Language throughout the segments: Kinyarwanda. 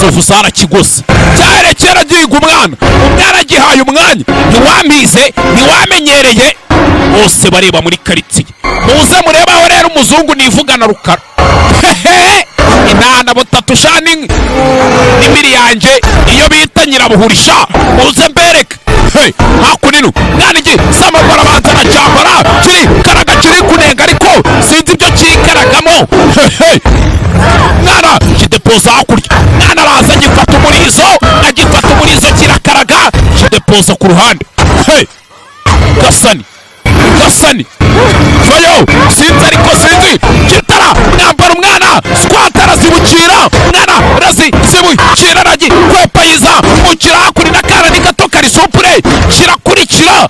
inzovu zarakigose cyarekera gihiga umwana agihaye umwanya ntiwamize ntiwamenyereye bose bareba muri karitsiye muze murebaho rero umuzungu nivugana rukara inana butatu shani n'imiri yanjye iyo bita nyirabuhurisha muze mbereke hakunino mwana iki samagora banza na cyambara kiri karaga kiri kunenga ariko sinzi ibyo kikaragamo mwana kidepoza hakurya mwana araza agifata umurizo kirakaraga kidepoza ku ruhande gasani vayo sinzi ariko sinzi kitara mwambara umwana squat arazibukira mwana arazibukira kwepayiza mukira hakuri n'akana ni gato karisupure kirakurikira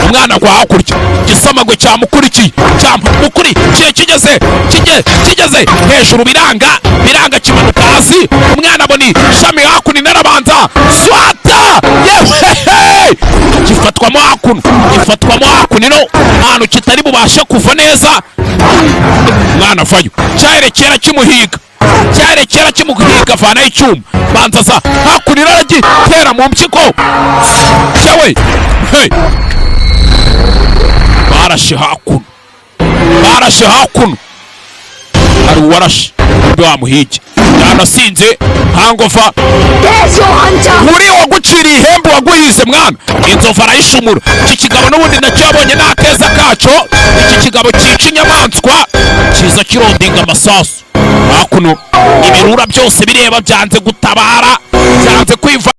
umwana kwa hakurya gisamagwe cyamukurikiye kigeze hejuru biranga kimanuka hasi umwana aboni shami hakuni narabanza swata gifatwamo hakunino ahantu kitari bubashe kuva neza umwana vayo cyarekera kimuhiga vanaho icyuma banzaza hakunino aragitera mu mpyiko cyawe barashe hakuno hari uwarashe undi wamuhige yanasinze hangova uri waguciriye ihembe waguhize mwana inzovu arayishumura iki kigabo n'ubundi nacyo yabonye n'akeza kaco iki kigabo cyica inyamaswa kiza kirondinga amasasu hakuno ibirura byose bireba byanze gutabara byanze kwiva